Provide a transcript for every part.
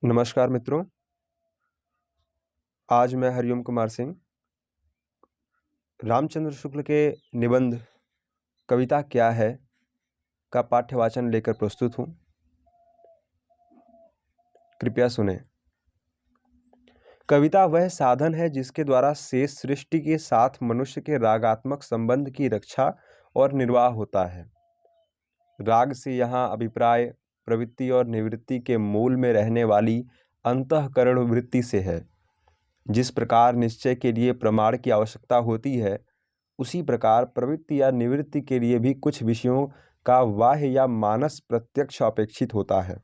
नमस्कार मित्रों, आज मैं हरिओम कुमार सिंह रामचंद्र शुक्ल के निबंध कविता क्या है का पाठ्यवाचन लेकर प्रस्तुत हूँ। कृपया सुनें। कविता वह साधन है जिसके द्वारा शेष सृष्टि के साथ मनुष्य के रागात्मक संबंध की रक्षा और निर्वाह होता है। राग से यहाँ अभिप्राय प्रवृत्ति और निवृत्ति के मूल में रहने वाली अंतःकरण वृत्ति से है। जिस प्रकार निश्चय के लिए प्रमाण की आवश्यकता होती है, उसी प्रकार प्रवृत्ति या निवृत्ति के लिए भी कुछ विषयों का बाह्य या मानस प्रत्यक्ष अपेक्षित होता है।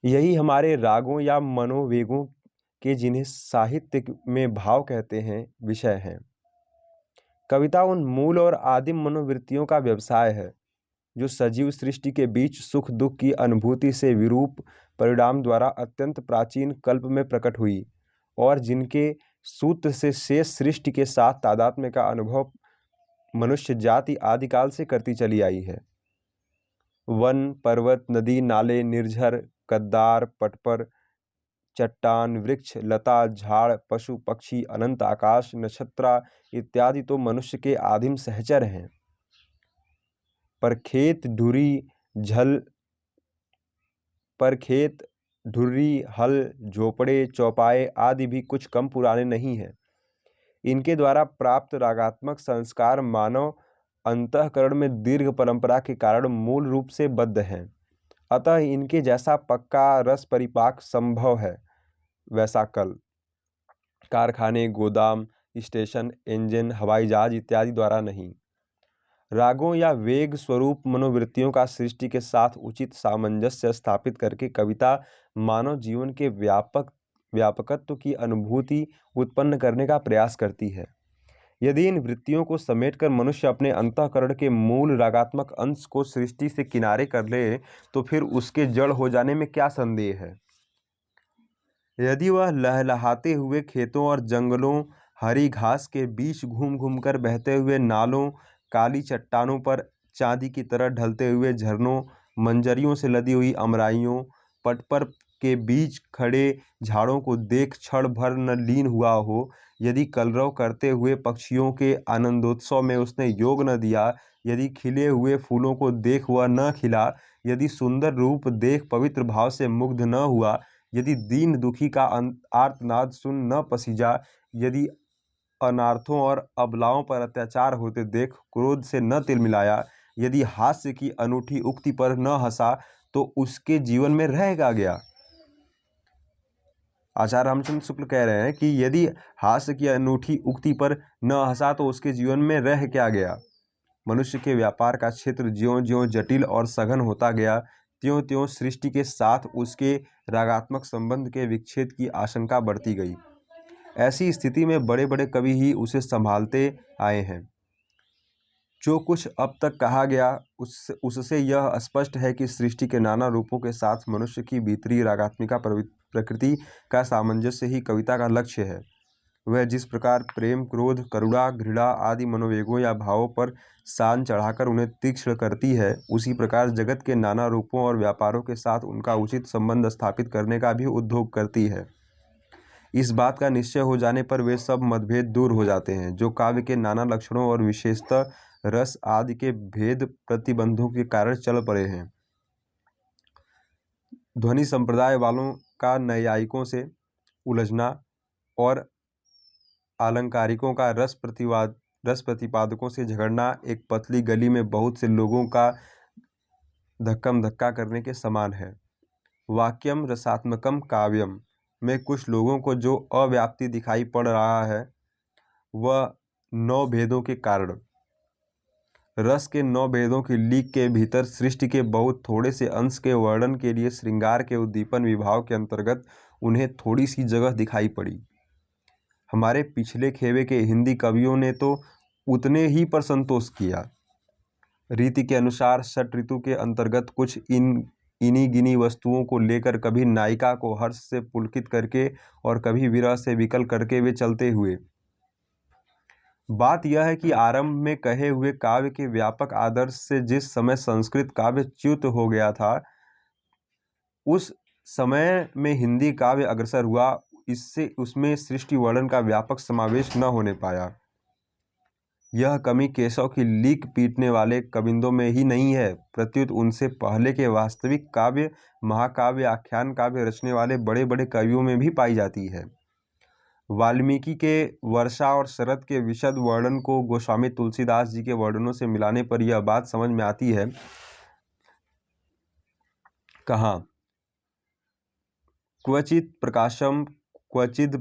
यही हमारे रागों या मनोवेगों के, जिन्हें साहित्य में भाव कहते हैं, विषय हैं। कविता उन मूल और आदिम मनोवृत्तियों का व्यवसाय है जो सजीव सृष्टि के बीच सुख दुख की अनुभूति से विरूप परिणाम द्वारा अत्यंत प्राचीन कल्प में प्रकट हुई और जिनके सूत्र से शेष सृष्टि के साथ तादात्म्य का अनुभव मनुष्य जाति आदिकाल से करती चली आई है। वन, पर्वत, नदी, नाले, निर्झर, कद्दार, पटपर, चट्टान, वृक्ष, लता, झाड़, पशु, पक्षी, अनंत आकाश, नक्षत्रा इत्यादि तो मनुष्य के आदिम सहचर हैं। पर खेत, ढुर्री, हल, झोपड़े, चौपाए आदि भी कुछ कम पुराने नहीं हैं। इनके द्वारा प्राप्त रागात्मक संस्कार मानव अंतःकरण में दीर्घ परंपरा के कारण मूल रूप से बद्ध हैं। अतः इनके जैसा पक्का रस परिपाक संभव है, वैसा कल कारखाने, गोदाम, स्टेशन, इंजन, हवाई जहाज इत्यादि द्वारा नहीं। रागों या वेग स्वरूप मनोवृत्तियों का सृष्टि के साथ उचित सामंजस्य स्थापित करके कविता मानव जीवन के व्यापकत्व की अनुभूति उत्पन्न करने का प्रयास करती है। यदि इन वृत्तियों को समेटकर मनुष्य अपने अंतःकरण के मूल रागात्मक अंश को सृष्टि से किनारे कर ले, तो फिर उसके जड़ हो जाने में क्या संदेह है। यदि वह लहलहाते हुए खेतों और जंगलों, हरी घास के बीच घूम घूम कर बहते हुए नालों, काली चट्टानों पर चांदी की तरह ढलते हुए झरनों, मंजरियों से लदी हुई अमराइयों, पटपर के बीच खड़े झाड़ों को देख क्षण भर न लीन हुआ हो, यदि कलरव करते हुए पक्षियों के आनंदोत्सव में उसने योग न दिया, यदि खिले हुए फूलों को देख वह न खिला, यदि सुंदर रूप देख पवित्र भाव से मुग्ध न हुआ, यदि दीन दुखी का आर्तनाद सुन न पसीजा, यदि अनार्थों और अबलाओं पर अत्याचार होते देख क्रोध से न तिलमिलाया, यदि हास्य की अनूठी उक्ति पर न हंसा, तो उसके जीवन में रहेगा गया। आचार्य रामचंद्र शुक्ल कह रहे हैं कि यदि हास्य की अनूठी उक्ति पर न हंसा तो उसके जीवन में रह क्या गया। मनुष्य के व्यापार का क्षेत्र ज्यों-ज्यों जटिल और सघन होता गया, त्यों-त्यों सृष्टि के साथ उसके रागात्मक संबंध के विच्छेद की आशंका बढ़ती गई। ऐसी स्थिति में बड़े बड़े कवि ही उसे संभालते आए हैं। जो कुछ अब तक कहा गया उससे यह स्पष्ट है कि सृष्टि के नाना रूपों के साथ मनुष्य की भीतरी रागात्मिका प्रकृति का सामंजस्य ही कविता का लक्ष्य है। वह जिस प्रकार प्रेम, क्रोध, करुणा, घृणा आदि मनोवेगों या भावों पर सान चढ़ाकर उन्हें तीक्ष्ण करती है, उसी प्रकार जगत के नाना रूपों और व्यापारों के साथ उनका उचित संबंध स्थापित करने का भी उद्योग करती है। इस बात का निश्चय हो जाने पर वे सब मतभेद दूर हो जाते हैं जो काव्य के नाना लक्षणों और विशेषतः रस आदि के भेद प्रतिबंधों के कारण चल पड़े हैं। ध्वनि संप्रदाय वालों का नैयायिकों से उलझना और आलंकारिकों का रस प्रतिपादकों से झगड़ना एक पतली गली में बहुत से लोगों का धक्कम धक्का करने के समान है। वाक्यम रसात्मकम काव्यम में कुछ लोगों को जो अव्याप्ति दिखाई पड़ रहा है, वह 9 भेदों के कारण। रस के 9 भेदों की लीक के भीतर सृष्टि के बहुत थोड़े से अंश के वर्णन के लिए श्रृंगार के उद्दीपन विभाव के अंतर्गत उन्हें थोड़ी सी जगह दिखाई पड़ी। हमारे पिछले खेवे के हिंदी कवियों ने तो उतने ही पर संतोष किया। रीति के अनुसार षट ऋतु के अंतर्गत कुछ इन्हीं गिनी वस्तुओं को लेकर कभी नायिका को हर्ष से पुलकित करके और कभी विरह से विकल करके वे चलते हुए। बात यह है कि आरंभ में कहे हुए काव्य के व्यापक आदर्श से जिस समय संस्कृत काव्य च्युत हो गया था, उस समय में हिंदी काव्य अग्रसर हुआ, इससे उसमें सृष्टि वर्णन का व्यापक समावेश न होने पाया। यह कमी केशव की लीक पीटने वाले कविंदों में ही नहीं है, प्रत्युत उनसे पहले के वास्तविक काव्य, महाकाव्य, आख्यान काव्य रचने वाले बड़े बड़े कवियों में भी पाई जाती है। वाल्मीकि के वर्षा और शरद के विशद वर्णन को गोस्वामी तुलसीदास जी के वर्णनों से मिलाने पर यह बात समझ में आती है। कहाँ क्वचिद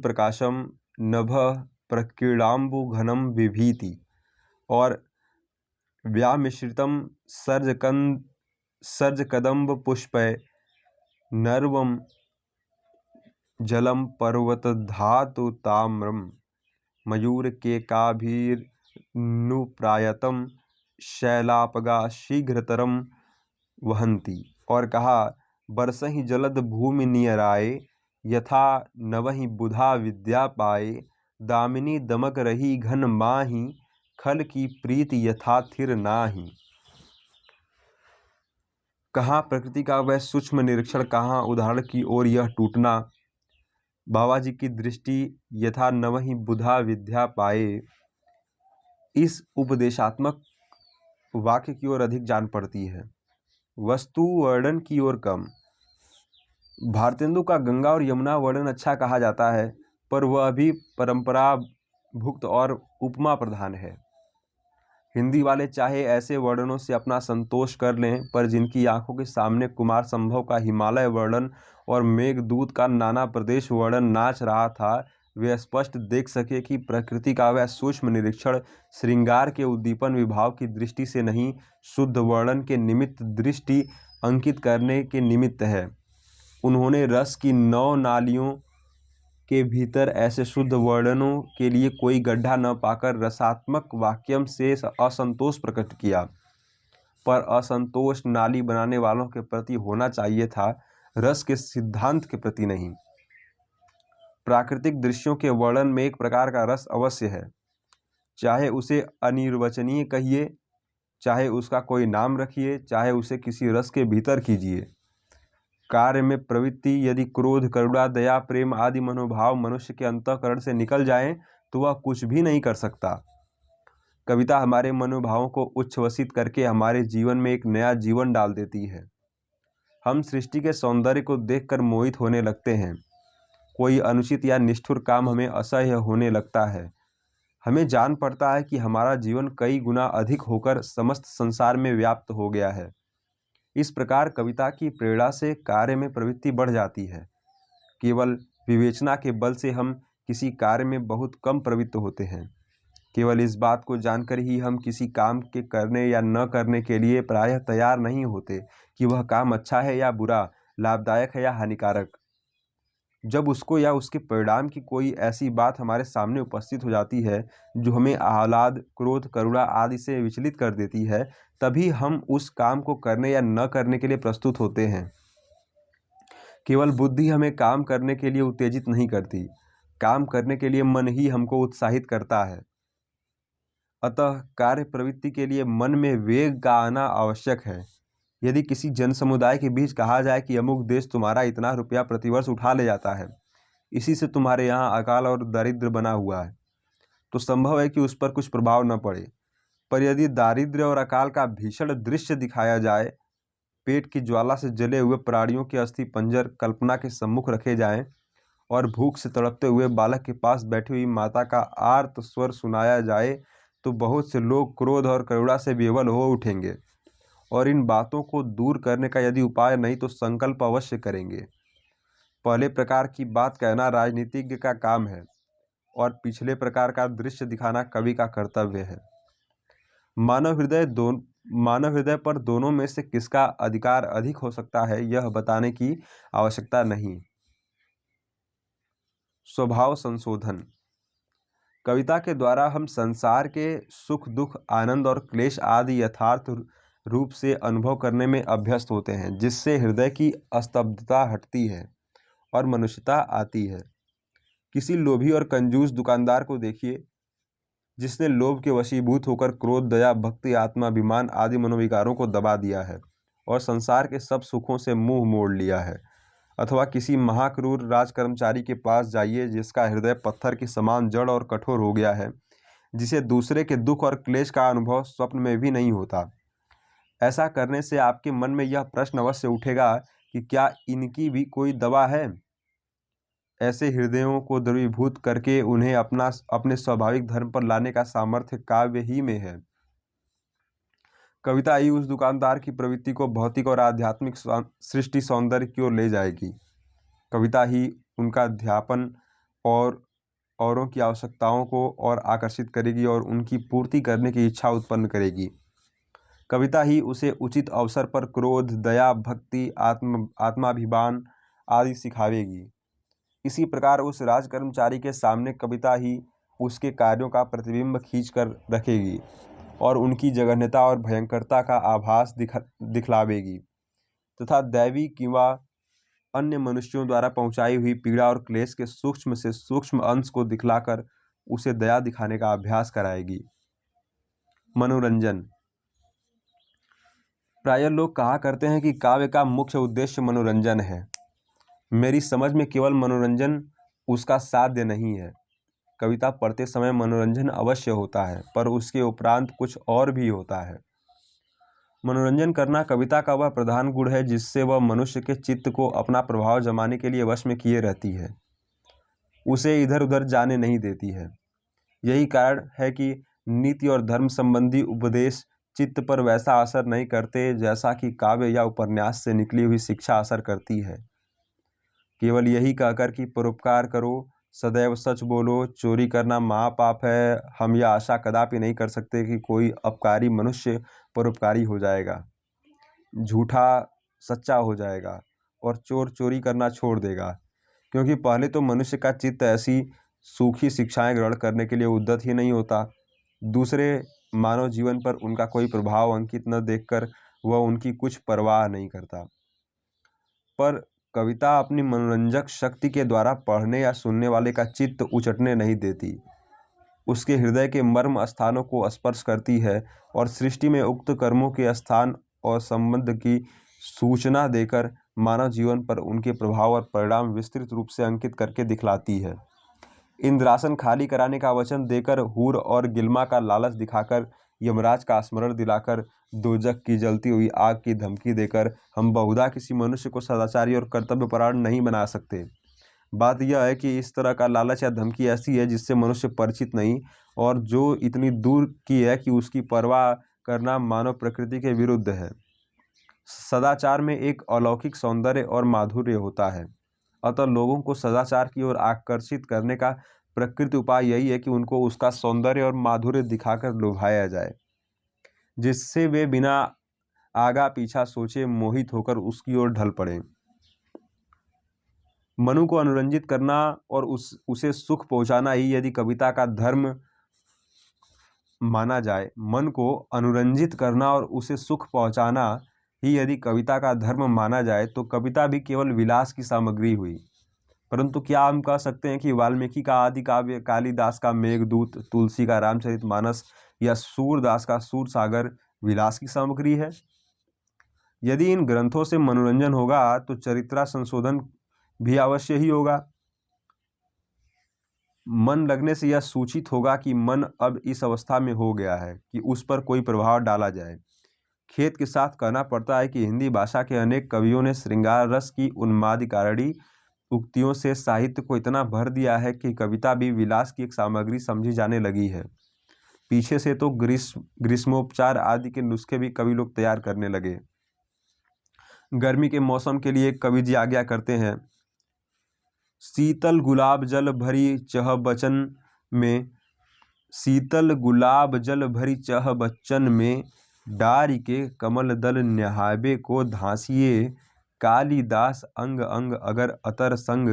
प्रकाशम नभः प्रकीर्णाम्बु घनम विभीति और व्यामिश्रितम सर्जकदम्ब पुष्पै नर्वम जलम पर्वतधातु ताम्रम मयूर केकाभिर्नुप्रायतम शैलापगा शीघ्रतरम वहन्ति। और कहा, बरसहि जलद भूमि नियराए यथा नवहि बुधा विद्या पाए दामिनी दमक रही घन माही खल की प्रीति यथा थिर नाही। कहाँ प्रकृति का वह सूक्ष्म निरीक्षण, कहाँ उदाहरण की ओर यह टूटना। बाबा जी की दृष्टि यथा नवहि बुधा विद्या पाए इस उपदेशात्मक वाक्य की ओर अधिक जान पड़ती है, वस्तु वर्णन की ओर कम। भारतेंदु का गंगा और यमुना वर्णन अच्छा कहा जाता है, पर वह भी परंपरा भुक्त और उपमा प्रधान है। हिंदी वाले चाहे ऐसे वर्णनों से अपना संतोष कर लें, पर जिनकी आंखों के सामने कुमार संभव का हिमालय वर्णन और मेघदूत का नाना प्रदेश वर्णन नाच रहा था, वे स्पष्ट देख सके कि प्रकृति का वह सूक्ष्म निरीक्षण श्रृंगार के उद्दीपन विभाव की दृष्टि से नहीं, शुद्ध वर्णन के निमित्त दृष्टि अंकित करने के निमित्त है। उन्होंने रस की 9 नालियों के भीतर ऐसे शुद्ध वर्णनों के लिए कोई गड्ढा न पाकर रसात्मक वाक्यम से असंतोष प्रकट किया, पर असंतोष नाली बनाने वालों के प्रति होना चाहिए था, रस के सिद्धांत के प्रति नहीं। प्राकृतिक दृश्यों के वर्णन में एक प्रकार का रस अवश्य है, चाहे उसे अनिर्वचनीय कहिए, चाहे उसका कोई नाम रखिए, चाहे उसे किसी रस के भीतर कीजिए। कार्य में प्रवृत्ति यदि क्रोध, करुणा, दया, प्रेम आदि मनोभाव मनुष्य के अंतःकरण से निकल जाएं, तो वह कुछ भी नहीं कर सकता। कविता हमारे मनोभावों को उच्छ्वसित करके हमारे जीवन में एक नया जीवन डाल देती है। हम सृष्टि के सौंदर्य को देखकर मोहित होने लगते हैं। कोई अनुचित या निष्ठुर काम हमें असह्य होने लगता है। हमें जान पड़ता है कि हमारा जीवन कई गुना अधिक होकर समस्त संसार में व्याप्त हो गया है। इस प्रकार कविता की प्रेरणा से कार्य में प्रवृत्ति बढ़ जाती है। केवल विवेचना के बल से हम किसी कार्य में बहुत कम प्रवृत्त होते हैं। केवल इस बात को जानकर ही हम किसी काम के करने या न करने के लिए प्रायः तैयार नहीं होते कि वह काम अच्छा है या बुरा, लाभदायक है या हानिकारक। जब उसको या उसके परिणाम की कोई ऐसी बात हमारे सामने उपस्थित हो जाती है जो हमें आह्लाद, क्रोध, करुणा आदि से विचलित कर देती है, तभी हम उस काम को करने या न करने के लिए प्रस्तुत होते हैं। केवल बुद्धि हमें काम करने के लिए उत्तेजित नहीं करती, काम करने के लिए मन ही हमको उत्साहित करता है। अतः कार्य प्रवृत्ति के लिए मन में वेग का आना आवश्यक है। यदि किसी जन समुदाय के बीच कहा जाए कि अमुक देश तुम्हारा इतना रुपया प्रतिवर्ष उठा ले जाता है, इसी से तुम्हारे यहाँ अकाल और दारिद्र्य बना हुआ है, तो संभव है कि उस पर कुछ प्रभाव न पड़े। पर यदि दारिद्र्य और अकाल का भीषण दृश्य दिखाया जाए, पेट की ज्वाला से जले हुए प्राणियों के अस्थि पंजर कल्पना के सम्मुख रखे जाएं और भूख से तड़पते हुए बालक के पास बैठी हुई माता का आर्त स्वर सुनाया जाए, तो बहुत से लोग क्रोध और करुणा से विह्वल हो उठेंगे और इन बातों को दूर करने का यदि उपाय नहीं तो संकल्प अवश्य करेंगे। पहले प्रकार की बात कहना राजनीतिज्ञ का काम है और पिछले प्रकार का दृश्य दिखाना कवि का कर्तव्य है। मानव हृदय पर दोनों में से किसका अधिकार अधिक हो सकता है, यह बताने की आवश्यकता नहीं। स्वभाव संशोधन। कविता के द्वारा हम संसार के सुख, दुख, आनंद और क्लेश आदि यथार्थ रूप से अनुभव करने में अभ्यस्त होते हैं, जिससे हृदय की स्तब्धता हटती है और मनुष्यता आती है। किसी लोभी और कंजूस दुकानदार को देखिए, जिसने लोभ के वशीभूत होकर क्रोध, दया, भक्ति, आत्माभिमान आदि मनोविकारों को दबा दिया है और संसार के सब सुखों से मुंह मोड़ लिया है। अथवा किसी महाक्रूर राजकर्मचारी के पास जाइए जिसका हृदय पत्थर के समान जड़ और कठोर हो गया है, जिसे दूसरे के दुख और क्लेश का अनुभव स्वप्न में भी नहीं होता। ऐसा करने से आपके मन में यह प्रश्न अवश्य उठेगा कि क्या इनकी भी कोई दवा है? ऐसे हृदयों को द्रवीभूत करके उन्हें अपने स्वाभाविक धर्म पर लाने का सामर्थ्य काव्य ही में है। कविता ही उस दुकानदार की प्रवृत्ति को भौतिक और आध्यात्मिक सृष्टि सौंदर्य की ओर ले जाएगी। कविता ही उनका अध्यापन और औरों की आवश्यकताओं को और आकर्षित करेगी और उनकी पूर्ति करने की इच्छा उत्पन्न करेगी। कविता ही उसे उचित अवसर पर क्रोध, दया, भक्ति, आत्माभिमान आदि सिखावेगी। इसी प्रकार उस राजकर्मचारी के सामने कविता ही उसके कार्यों का प्रतिबिंब खींच कर रखेगी और उनकी जघन्यता और भयंकरता का आभास दिखलावेगी तथा दैवी किंवा अन्य मनुष्यों द्वारा पहुंचाई हुई पीड़ा और क्लेश के सूक्ष्म से सूक्ष्म अंश को दिखलाकर उसे दया दिखाने का अभ्यास कराएगी। मनोरंजन। प्रायः लोग कहा करते हैं कि काव्य का मुख्य उद्देश्य मनोरंजन है। मेरी समझ में केवल मनोरंजन उसका साध्य नहीं है। कविता पढ़ते समय मनोरंजन अवश्य होता है, पर उसके उपरांत कुछ और भी होता है। मनोरंजन करना कविता का वह प्रधान गुण है जिससे वह मनुष्य के चित्त को अपना प्रभाव जमाने के लिए वश में किए रहती है, उसे इधर उधर जाने नहीं देती है। यही कारण है कि नीति और धर्म संबंधी उपदेश चित्त पर वैसा असर नहीं करते जैसा कि काव्य या उपन्यास से निकली हुई शिक्षा असर करती है। केवल यही कहकर कि परोपकार करो, सदैव सच बोलो, चोरी करना महापाप है, हम यह आशा कदापि नहीं कर सकते कि कोई अपकारी मनुष्य परोपकारी हो जाएगा, झूठा सच्चा हो जाएगा और चोर चोरी करना छोड़ देगा, क्योंकि पहले तो मनुष्य का चित्त ऐसी सूखी शिक्षाएं ग्रहण करने के लिए उद्यत ही नहीं होता। दूसरे मानव जीवन पर उनका कोई प्रभाव अंकित न देखकर वह उनकी कुछ परवाह नहीं करता। पर कविता अपनी मनोरंजक शक्ति के द्वारा पढ़ने या सुनने वाले का चित्त उचटने नहीं देती, उसके हृदय के मर्म स्थानों को स्पर्श करती है और सृष्टि में उक्त कर्मों के स्थान और संबंध की सूचना देकर मानव जीवन पर उनके प्रभाव और परिणाम विस्तृत रूप से अंकित करके दिखलाती है। इंद्रासन खाली कराने का वचन देकर, हूर और गिलमा का लालच दिखाकर, यमराज का स्मरण दिलाकर, दोजख की जलती हुई आग की धमकी देकर हम बहुधा किसी मनुष्य को सदाचारी और कर्तव्यपरायण नहीं बना सकते। बात यह है कि इस तरह का लालच या धमकी ऐसी है जिससे मनुष्य परिचित नहीं और जो इतनी दूर की है कि उसकी परवाह करना मानव प्रकृति के विरुद्ध है। सदाचार में एक अलौकिक सौंदर्य और माधुर्य होता है, अतः लोगों को सदाचार की ओर आकर्षित करने का प्रकृति उपाय यही है कि उनको उसका सौंदर्य और माधुर्य दिखाकर लुभाया जाए, जिससे वे बिना आगा पीछा सोचे मोहित होकर उसकी ओर ढल पड़े। मनु को अनुरंजित करना और उसे सुख पहुंचाना ही यदि कविता का धर्म माना जाए, मन को अनुरंजित करना और उसे सुख पहुंचाना ही यदि कविता का धर्म माना जाए, तो कविता भी केवल विलास की सामग्री हुई। परंतु क्या हम कह सकते हैं कि वाल्मीकि का आदि काव्य, कालिदास का मेघदूत, तुलसी का रामचरितमानस या सूरदास का सूरसागर विलास की सामग्री है? यदि इन ग्रंथों से मनोरंजन होगा तो चरित्रा संशोधन भी अवश्य ही होगा। मन लगने से यह सूचित होगा कि मन अब इस अवस्था में हो गया है कि उस पर कोई प्रभाव डाला जाए। खेद के साथ कहना पड़ता है कि हिंदी भाषा के अनेक कवियों ने श्रृंगार रस की उन्मादकारी उक्तियों से साहित्य को इतना भर दिया है कि कविता भी विलास की एक सामग्री समझी जाने लगी है। पीछे से तो ग्रीष्मोपचार आदि के नुस्खे भी कवि लोग तैयार करने लगे। गर्मी के मौसम के लिए कवि जी आज्ञा करते हैं, शीतल गुलाब जल भरी चह बचन में, शीतल गुलाब जल भरी चह बच्चन में, डारी के कमल दल न्याहाबे को धांसिए, कालिदास अंग अंग अगर अतर संग,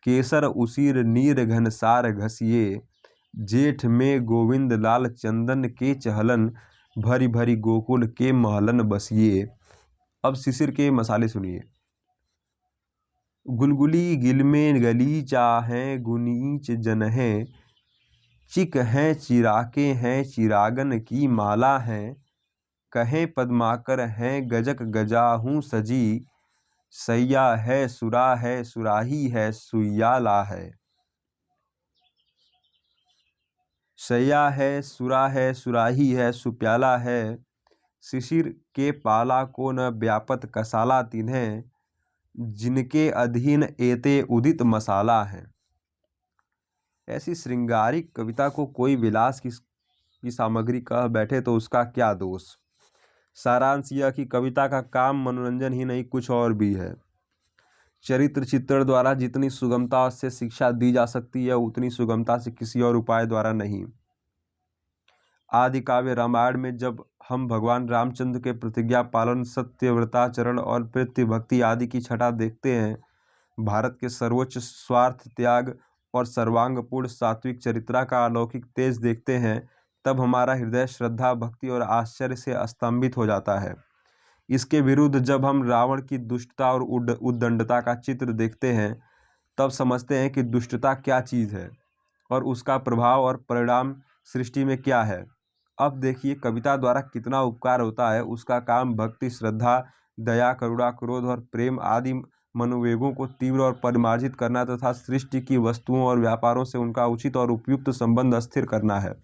केसर उसीर नीर घनसार घसिए, जेठ में गोविंद लाल चंदन के चहलन, भरी भरी गोकुल के महलन बसिए। अब शिशिर के मसाले सुनिए। गुलगुली गिलमे गलीचा हैं गुनीच जन हैं, चिक हैं चिराके हैं चिरागन की माला हैं, कहें पद्माकर हैं गजक गजाहूँ सजी, सैया है सुरा है सुराही है सुइयाला है। सैया है सुरा है सुराही है सुप्याला है। शिशिर के पाला को न व्यापत कसाला तिन्हें, जिनके अधीन एते उदित मसाला है। ऐसी श्रृंगारिक कविता को कोई विलास की सामग्री कह बैठे तो उसका क्या दोष। सारांश यह कि कविता का काम मनोरंजन ही नहीं कुछ और भी है। चरित्र चित्रण द्वारा जितनी सुगमता से शिक्षा दी जा सकती है उतनी सुगमता से किसी और उपाय द्वारा नहीं। आदि काव्य रामायण में जब हम भगवान रामचंद्र के प्रतिज्ञा पालन, सत्यव्रताचरण और प्रीति भक्ति आदि की छटा देखते हैं, भारत के सर्वोच्च स्वार्थ त्याग और सर्वांगपूर्ण सात्विक चरित्रा का अलौकिक तेज देखते हैं, तब हमारा हृदय श्रद्धा, भक्ति और आश्चर्य से स्तंभित हो जाता है। इसके विरुद्ध जब हम रावण की दुष्टता और उद्दंडता का चित्र देखते हैं, तब समझते हैं कि दुष्टता क्या चीज़ है और उसका प्रभाव और परिणाम सृष्टि में क्या है। अब देखिए कविता द्वारा कितना उपकार होता है। उसका काम भक्ति, श्रद्धा, दया, करुणा, क्रोध और प्रेम आदि मनोवेगों को तीव्र और परिमार्जित करना तथा सृष्टि की वस्तुओं और व्यापारों से उनका उचित और उपयुक्त संबंध स्थिर करना है।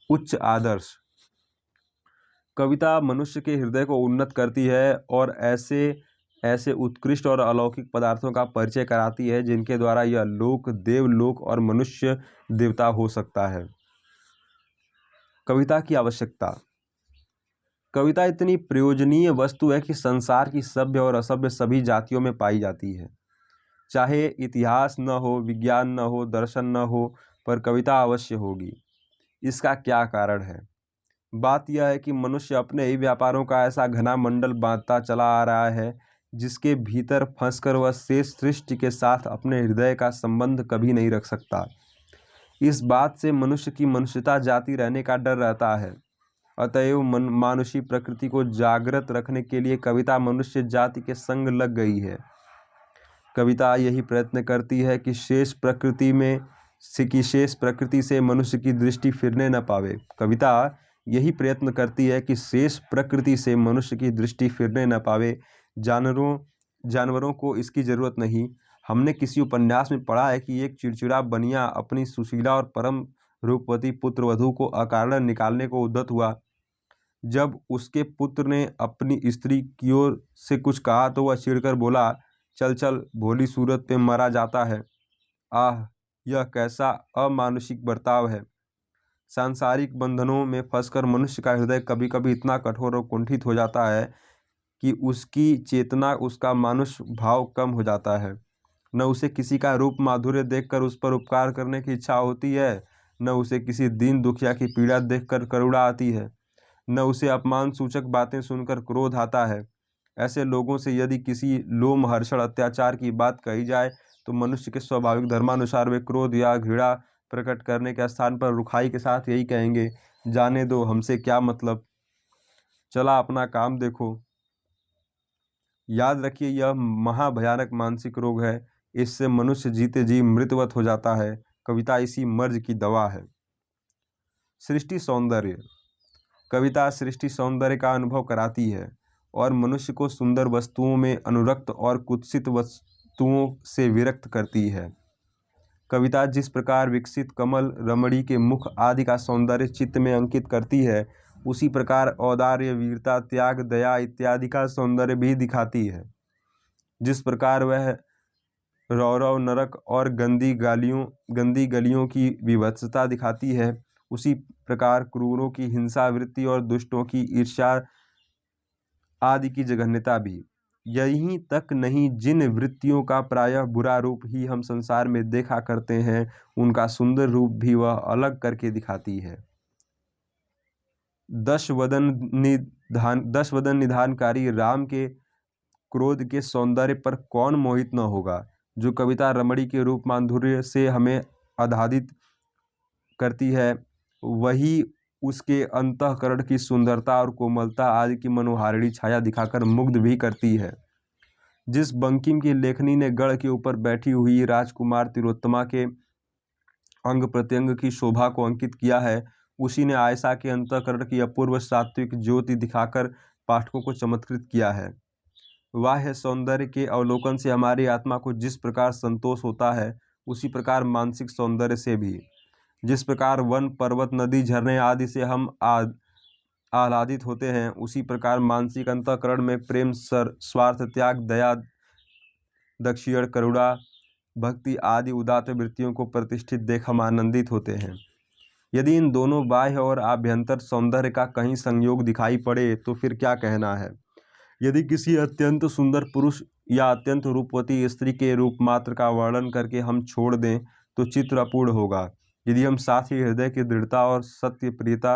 उच्च आदर्श। कविता मनुष्य के हृदय को उन्नत करती है और ऐसे उत्कृष्ट और अलौकिक पदार्थों का परिचय कराती है जिनके द्वारा यह लोक, देवलोक और मनुष्य देवता हो सकता है। कविता की आवश्यकता। कविता इतनी प्रयोजनीय वस्तु है कि संसार की सभ्य और असभ्य सभी जातियों में पाई जाती है। चाहे इतिहास न हो, विज्ञान न हो, दर्शन न हो, पर कविता अवश्य होगी। इसका क्या कारण है? बात यह है कि मनुष्य अपने ही व्यापारों का ऐसा घना मंडल बांधता चला आ रहा है जिसके भीतर फंसकर वह शेष सृष्टि के साथ अपने हृदय का संबंध कभी नहीं रख सकता। इस बात से मनुष्य की मनुष्यता जाती रहने का डर रहता है। अतएव मानुषी प्रकृति को जागृत रखने के लिए कविता मनुष्य जाति के संग लग गई है। कविता यही प्रयत्न करती है कि शेष प्रकृति से मनुष्य की दृष्टि फिरने न पावे। कविता यही प्रयत्न करती है कि शेष प्रकृति से मनुष्य की दृष्टि फिरने न पावे। जानवरों को इसकी जरूरत नहीं। हमने किसी उपन्यास में पढ़ा है कि एक चिड़चिड़ा बनिया अपनी सुशीला और परम रूपवती पुत्रवधू को अकारण निकालने को उद्यत हुआ। जब उसके पुत्र ने अपनी स्त्री की ओर से कुछ कहा तो वह चिढ़कर बोला, चल चल, भोली सूरत पे मरा जाता है। आह, यह कैसा अमानुषिक बर्ताव है। सांसारिक बंधनों में फंसकर मनुष्य का हृदय कभी कभी इतना कठोर और कुंठित हो जाता है कि उसकी चेतना, उसका मानुष भाव कम हो जाता है। न उसे किसी का रूप माधुर्य देखकर उस पर उपकार करने की इच्छा होती है, न उसे किसी दीन दुखिया की पीड़ा देखकर करुणा आती है, न उसे अपमान सूचक बातें सुनकर क्रोध आता है। ऐसे लोगों से यदि किसी लोमहर्षण अत्याचार की बात कही जाए तो मनुष्य के स्वाभाविक धर्मानुसार वे क्रोध या घृणा प्रकट करने के स्थान पर रुखाई के साथ यही कहेंगे, जाने दो, हमसे क्या मतलब, चला अपना काम देखो। याद रखिए, यह महाभयानक मानसिक रोग है। इससे मनुष्य जीते जी मृतवत हो जाता है। कविता इसी मर्ज की दवा है। सृष्टि सौंदर्य। कविता सृष्टि सौंदर्य का अनुभव कराती है और मनुष्य को सुंदर वस्तुओं में अनुरक्त और कुत्सित वस्तुओं से विरक्त करती है। कविता जिस प्रकार विकसित कमल, रमणी के मुख आदि का सौंदर्य चित्त में अंकित करती है, उसी प्रकार औदार्य, वीरता, त्याग, दया इत्यादि का सौंदर्य भी दिखाती है। जिस प्रकार वह रौरव, नरक और गंदी गलियों की विभत्सता दिखाती है, उसी प्रकार क्रूरों की हिंसा वृत्ति और दुष्टों की ईर्ष्या आदि की जघन्यता भी। यहीं तक नहीं, जिन वृत्तियों का प्रायः बुरा रूप ही हम संसार में देखा करते हैं, उनका सुंदर रूप भी वह अलग करके दिखाती है। दश वदन निधानकारी राम के क्रोध के सौंदर्य पर कौन मोहित न होगा। जो कविता रमणी के रूप माधुर्य से हमें आह्लादित करती है, वही उसके अंतःकरण की सुंदरता और कोमलता आदि की मनोहारिणी छाया दिखाकर मुग्ध भी करती है। जिस बंकिम की लेखनी ने गढ़ के ऊपर बैठी हुई राजकुमार तिलोत्तमा के अंग प्रत्यंग की शोभा को अंकित किया है, उसी ने आयशा के अंतःकरण की अपूर्व सात्विक ज्योति दिखाकर पाठकों को चमत्कृत किया है। बाह्य सौंदर्य के अवलोकन से हमारी आत्मा को जिस प्रकार संतोष होता है, उसी प्रकार मानसिक सौंदर्य से भी। जिस प्रकार वन, पर्वत, नदी, झरने आदि से हम आह्लादित होते हैं, उसी प्रकार मानसिक अंतःकरण में प्रेम, स्वार्थ त्याग, दया, दक्षिण, करुणा, भक्ति आदि उदात्त वृत्तियों को प्रतिष्ठित देख हम आनंदित होते हैं। यदि इन दोनों बाह्य और आभ्यंतर सौंदर्य का कहीं संयोग दिखाई पड़े तो फिर क्या कहना है। यदि किसी अत्यंत सुंदर पुरुष या अत्यंत रूपवती स्त्री के रूप मात्र का वर्णन करके हम छोड़ दें तो चित्र अपूर्ण होगा। यदि हम साथ ही हृदय की दृढ़ता और सत्य प्रियता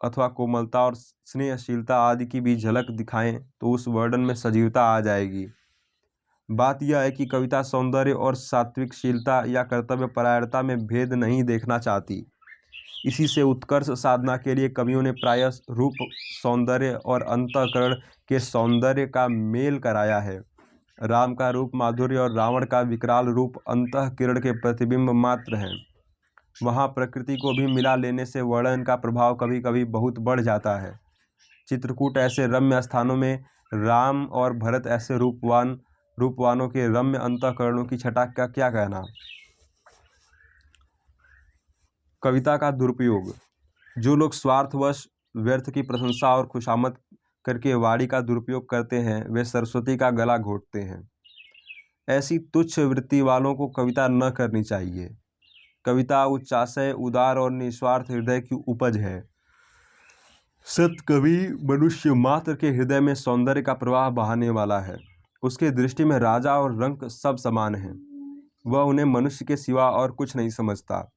अथवा कोमलता और स्नेहशीलता आदि की भी झलक दिखाएं तो उस वर्णन में सजीवता आ जाएगी। बात यह है कि कविता सौंदर्य और सात्विकशीलता या कर्तव्य परायणता में भेद नहीं देखना चाहती। इसी से उत्कर्ष साधना के लिए कवियों ने प्रायः रूप सौंदर्य और अंतःकरण के सौंदर्य का मेल कराया है। राम का रूप माधुर्य और रावण का विकराल रूप अंतःकिरण के प्रतिबिंब मात्र हैं। वहाँ प्रकृति को भी मिला लेने से वर्णन का प्रभाव कभी कभी बहुत बढ़ जाता है। चित्रकूट ऐसे रम्य स्थानों में राम और भरत ऐसे रूपवानों के रम्य अंतःकरणों की छटा का क्या कहना। कविता का दुरुपयोग। जो लोग स्वार्थवश व्यर्थ की प्रशंसा और खुशामद करके वाणी का दुरुपयोग करते हैं, वे सरस्वती का गला घोंटते हैं। ऐसी तुच्छ वृत्ति वालों को कविता न करनी चाहिए। कविता उच्चाशय, उदार और निस्वार्थ हृदय की उपज है। सत कवि मनुष्य मात्र के हृदय में सौंदर्य का प्रवाह बहाने वाला है। उसके दृष्टि में राजा और रंक सब समान हैं। वह उन्हें मनुष्य के सिवा और कुछ नहीं समझता।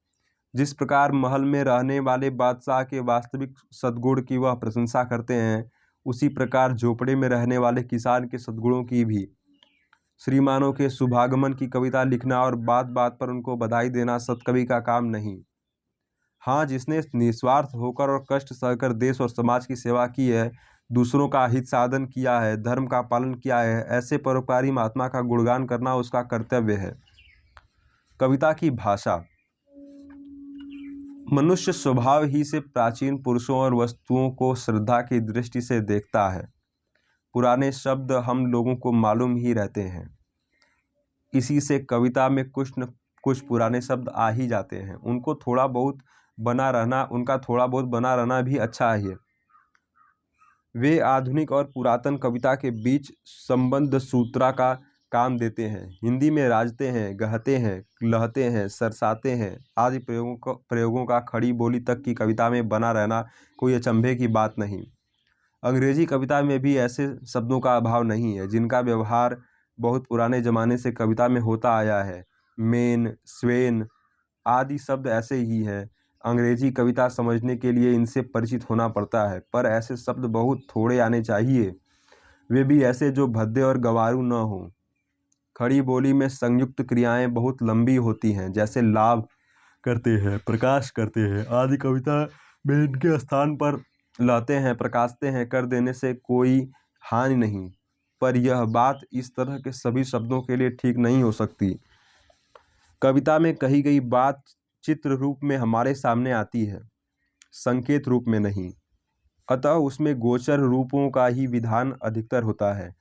जिस प्रकार महल में रहने वाले बादशाह के वास्तविक सद्गुण की वह प्रशंसा करते हैं, उसी प्रकार झोपड़े में रहने वाले किसान के सद्गुणों की भी। श्रीमानों के शुभागमन की कविता लिखना और बात बात पर उनको बधाई देना सत्कवि का काम नहीं। हाँ, जिसने निस्वार्थ होकर और कष्ट सहकर देश और समाज की सेवा की है, दूसरों का हित साधन किया है, धर्म का पालन किया है, ऐसे परोपकारी महात्मा का गुणगान करना उसका कर्तव्य है। कविता की भाषा। मनुष्य स्वभाव ही से प्राचीन पुरुषों और वस्तुओं को श्रद्धा की दृष्टि से देखता है। पुराने शब्द हम लोगों को मालूम ही रहते हैं। इसी से कविता में कुछ न कुछ पुराने शब्द आ ही जाते हैं। उनका थोड़ा बहुत बना रहना भी अच्छा है। वे आधुनिक और पुरातन कविता के बीच संबंध सूत्रा का काम देते हैं। हिंदी में राजते हैं, गहते हैं, लहते हैं, सरसाते हैं आदि प्रयोगों का खड़ी बोली तक की कविता में बना रहना कोई अचंभे की बात नहीं। अंग्रेजी कविता में भी ऐसे शब्दों का अभाव नहीं है, जिनका व्यवहार बहुत पुराने ज़माने से कविता में होता आया है। मेन, स्वेन आदि शब्द ऐसे ही हैं। अंग्रेजी कविता समझने के लिए इनसे परिचित होना पड़ता है, पर ऐसे शब्द बहुत थोड़े आने चाहिए, वे भी ऐसे जो भद्दे और गंवारू न हों। खड़ी बोली में संयुक्त क्रियाएं बहुत लंबी होती हैं, जैसे लाभ करते हैं, प्रकाश करते हैं आदि। कविता में इनके स्थान पर लाते हैं, प्रकाशते हैं कर देने से कोई हानि नहीं, पर यह बात इस तरह के सभी शब्दों के लिए ठीक नहीं हो सकती। कविता में कही गई बात चित्र रूप में हमारे सामने आती है, संकेत रूप में नहीं। अतः उसमें गोचर रूपों का ही विधान अधिकतर होता है।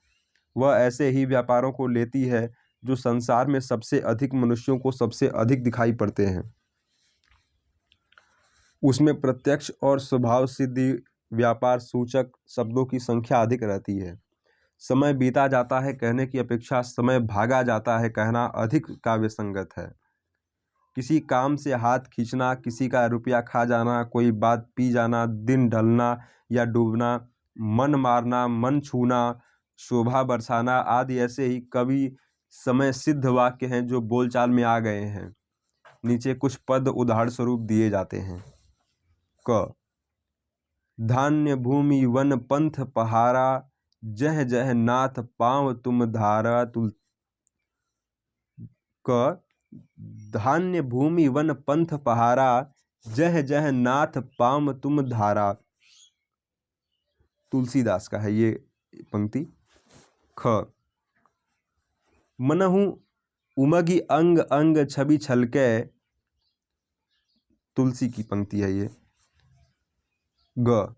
वह ऐसे ही व्यापारों को लेती है जो संसार में सबसे अधिक मनुष्यों को सबसे अधिक दिखाई पड़ते हैं। उसमें प्रत्यक्ष और स्वभाव सिद्धि व्यापार सूचक शब्दों की संख्या अधिक रहती है। समय बीता जाता है कहने की अपेक्षा समय भागा जाता है कहना अधिक काव्य संगत है। किसी काम से हाथ खींचना, किसी का रुपया खा जाना, कोई बात पी जाना, दिन ढलना या डूबना, मन मारना, मन छूना, शोभा बरसाना आदि ऐसे ही कवि समय सिद्ध वाक्य हैं जो बोलचाल में आ गए हैं। नीचे कुछ पद उदाहरण स्वरूप दिए जाते हैं। क धान्य भूमि वन पंथ पहारा, जह जह नाथ पांव तुम धारा। क धान्य भूमि वन पंथ पहारा, जह जह नाथ पांव तुम धारा। तुलसीदास का है ये पंक्ति। ख मनहु उमगी अंग अंग छवि छलके, तुलसी की पंक्ति है ये। ग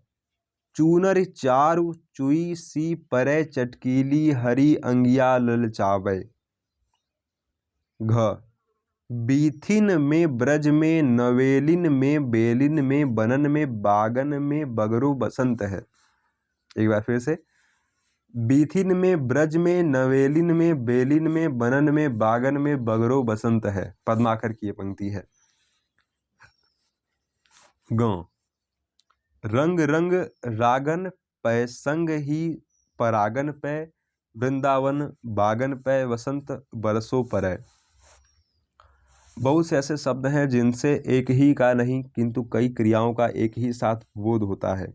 चूनर चारु चुई सी परै चटकीली हरी अंगिया ललचावे। घ बीथिन में ब्रज में नवेलिन में बेलिन में बनन में बागन में बगरो बसंत है। एक बार फिर से, बीथिन में ब्रज में नवेलिन में बेलिन में बनन में बागन में बगरो बसंत है। पद्माकर की ये पंक्ति है। गाँव रंग रंग रागन पै संग ही परागन पै वृंदावन बागन पै वसंत बरसों परै। बहुत से ऐसे शब्द हैं जिनसे एक ही का नहीं किंतु कई क्रियाओं का एक ही साथ बोध होता है।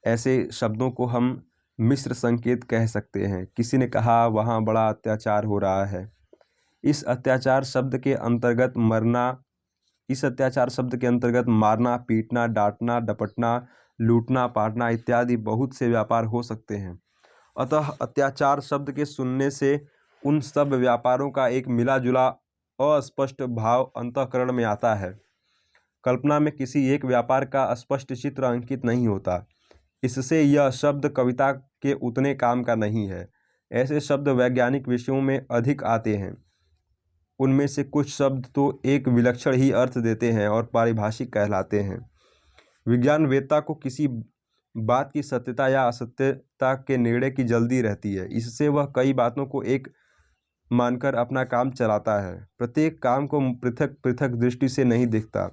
ऐसे शब्दों को हम मिश्र संकेत कह सकते हैं। किसी ने कहा वहाँ बड़ा अत्याचार हो रहा है। इस अत्याचार शब्द के अंतर्गत मारना, पीटना, डांटना, डपटना, लूटना, पाटना इत्यादि बहुत से व्यापार हो सकते हैं। अतः अत्याचार शब्द के सुनने से उन सब व्यापारों का एक मिला जुला अस्पष्ट भाव अंतःकरण में आता है। कल्पना में किसी एक व्यापार का स्पष्ट चित्र अंकित नहीं होता। इससे यह शब्द कविता के उतने काम का नहीं है। ऐसे शब्द वैज्ञानिक विषयों में अधिक आते हैं। उनमें से कुछ शब्द तो एक विलक्षण ही अर्थ देते हैं और पारिभाषिक कहलाते हैं। विज्ञानवेत्ता को किसी बात की सत्यता या असत्यता के निर्णय की जल्दी रहती है। इससे वह कई बातों को एक मानकर अपना काम चलाता है। प्रत्येक काम को पृथक पृथक दृष्टि से नहीं देखता।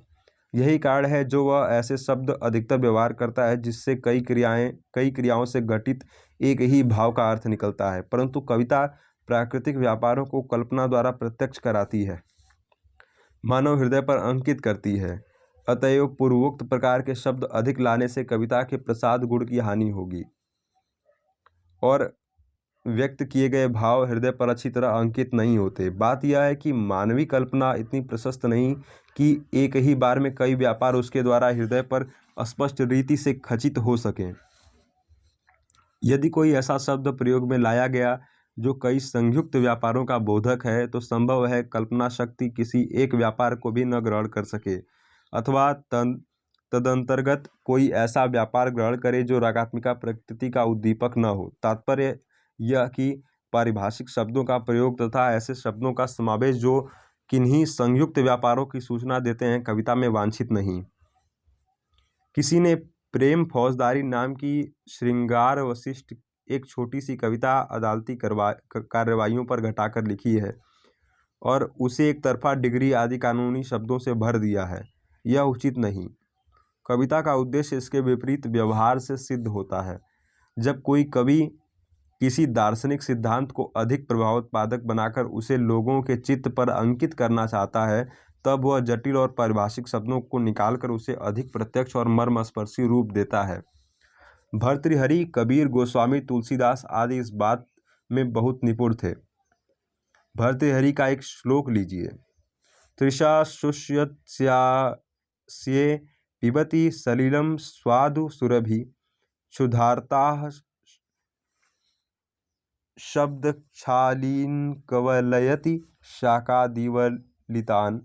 यही कारण है जो वह ऐसे शब्द अधिकतर व्यवहार करता है जिससे कई क्रियाओं से घटित एक ही भाव का अर्थ निकलता है। परंतु कविता प्राकृतिक व्यापारों को कल्पना द्वारा प्रत्यक्ष कराती है, मानव हृदय पर अंकित करती है। अतएव पूर्वोक्त प्रकार के शब्द अधिक लाने से कविता के प्रसाद गुण की हानि होगी और व्यक्त किए गए भाव हृदय पर अच्छी तरह अंकित नहीं होते। बात यह है कि मानवीय कल्पना इतनी प्रशस्त नहीं कि एक ही बार में कई व्यापार उसके द्वारा हृदय पर स्पष्ट रीति से खचित हो सकें। यदि कोई ऐसा शब्द प्रयोग में लाया गया जो कई संयुक्त व्यापारों का बोधक है तो संभव है कल्पना शक्ति किसी एक व्यापार को भी न ग्रहण कर सके अथवा तदंतर्गत कोई ऐसा व्यापार ग्रहण करे जो रागात्मिका प्रकृति का उद्दीपक न हो। तात्पर्य यह कि पारिभाषिक शब्दों का प्रयोग तथा ऐसे शब्दों का समावेश जो किन्हीं संयुक्त व्यापारों की सूचना देते हैं कविता में वांछित नहीं। किसी ने प्रेम फौजदारी नाम की श्रृंगार वशिष्ठ एक छोटी सी कविता अदालती कार्रवाइयों पर घटाकर लिखी है और उसे एक तरफा डिग्री आदि कानूनी शब्दों से भर दिया है। यह उचित नहीं। कविता का उद्देश्य इसके विपरीत व्यवहार से सिद्ध होता है। जब कोई कवि किसी दार्शनिक सिद्धांत को अधिक प्रभावोत्पादक बनाकर उसे लोगों के चित्त पर अंकित करना चाहता है तब वह जटिल और पारिभाषिक शब्दों को निकालकर उसे अधिक प्रत्यक्ष और मर्मस्पर्शी रूप देता है। भर्तृहरि, कबीर, गोस्वामी, तुलसीदास आदि इस बात में बहुत निपुण थे। भर्तृहरि का एक श्लोक लीजिए। तृषा शुष्यत्स्ये पिबति सलिलं स्वादु सुरभि क्षुधार्ताः शब्दक्षालीन् कवलयति शाकादिवलितान्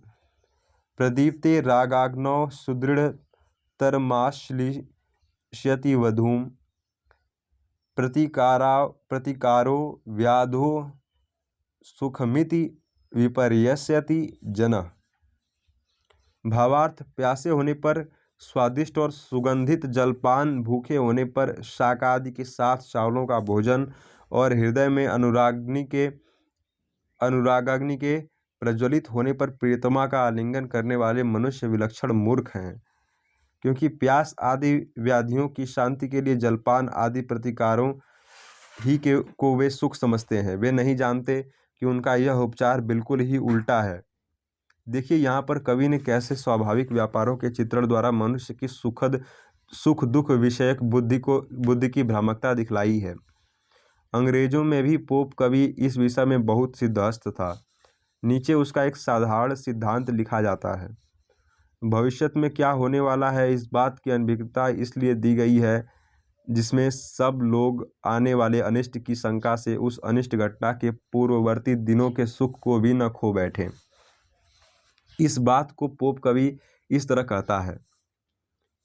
प्रदीप्ते रागाग्नौ सुदृढतरमाश्लिष्यति वधूं प्रतिकारो व्याधो सुखमिति विपर्यस्यति जनः। भावार्थ, प्यासे होने पर स्वादिष्ट और सुगंधित जलपान, भूखे होने पर शाक आदि के साथ चावलों का भोजन और हृदय में अनुरागाग्नि के प्रज्वलित होने पर प्रियतमा का आलिंगन करने वाले मनुष्य विलक्षण मूर्ख हैं, क्योंकि प्यास आदि व्याधियों की शांति के लिए जलपान आदि प्रतिकारों ही को वे सुख समझते हैं। वे नहीं जानते कि उनका यह उपचार बिल्कुल ही उल्टा है। देखिए यहाँ पर कवि ने कैसे स्वाभाविक व्यापारों के चित्रण द्वारा मनुष्य की सुख दुख विषयक बुद्धि की भ्रामकता दिखलाई है। अंग्रेजों में भी पोप कवि इस विषय में बहुत सिद्धहस्त था। नीचे उसका एक साधारण सिद्धांत लिखा जाता है। भविष्यत में क्या होने वाला है इस बात की अनभिज्ञता इसलिए दी गई है जिसमें सब लोग आने वाले अनिष्ट की शंका से उस अनिष्ट घटना के पूर्ववर्ती दिनों के सुख को भी न खो बैठे। इस बात को पोप कवि इस तरह कहता है।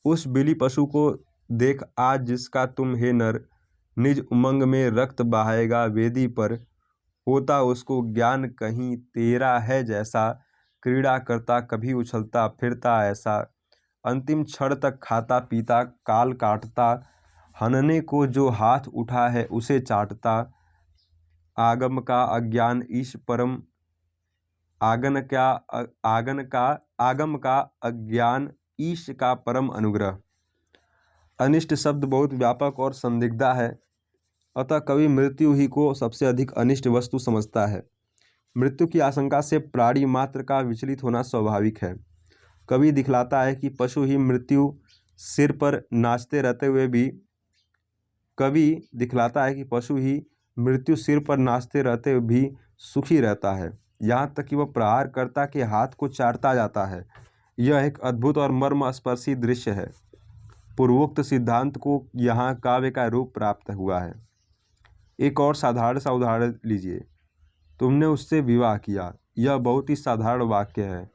उस बिली पशु को देख आज जिसका तुम हे नर, निज उमंग में रक्त बहाएगा वेदी पर, होता उसको ज्ञान कहीं तेरा है जैसा, क्रीड़ा करता कभी उछलता फिरता ऐसा, अंतिम क्षण तक खाता पीता काल काटता, हनने को जो हाथ उठा है उसे चाटता, आगम का अज्ञान ईश परम आगम का अज्ञान ईश का परम अनुग्रह। अनिष्ट शब्द बहुत व्यापक और संदिग्धा है, अतः कवि मृत्यु ही को सबसे अधिक अनिष्ट वस्तु समझता है। मृत्यु की आशंका से प्राणी मात्र का विचलित होना स्वाभाविक है। कवि दिखलाता है कि पशु ही मृत्यु सिर पर नाचते रहते हुए भी सुखी रहता है, यहाँ तक कि वह प्रहार कर्ता के हाथ को चाटता जाता है। यह एक अद्भुत और मर्मस्पर्शी दृश्य है। पूर्वोक्त सिद्धांत को यहाँ काव्य का रूप प्राप्त हुआ है। एक और साधारण सा उदाहरण लीजिए। तुमने उससे विवाह किया, यह बहुत ही साधारण वाक्य है,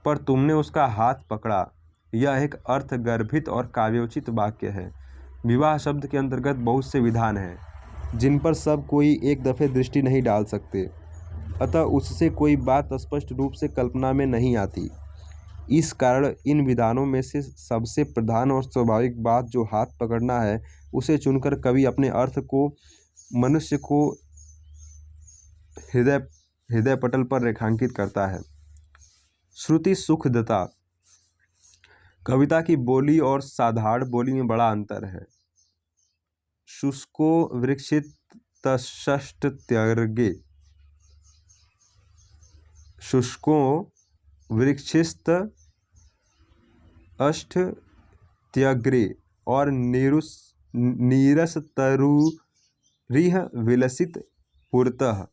पर तुमने उसका हाथ पकड़ा, यह एक अर्थगर्भित और काव्योचित वाक्य है। विवाह शब्द के अंतर्गत बहुत से विधान हैं जिन पर सब कोई एक दफे दृष्टि नहीं डाल सकते, अतः उससे कोई बात स्पष्ट रूप से कल्पना में नहीं आती। इस कारण इन विधानों में से सबसे प्रधान और स्वाभाविक बात जो हाथ पकड़ना है, उसे चुनकर कवि अपने अर्थ को मनुष्य को हृदय पटल पर रेखांकित करता है। श्रुति सुखदता। कविता की बोली और साधारण बोली में बड़ा अंतर है। शुष्को वृक्षितस्तष्ट्यग्रे, शुष्को वृक्षितस्तष्ट्यग्रे और नीरसतरुरिह विलसित पुरतः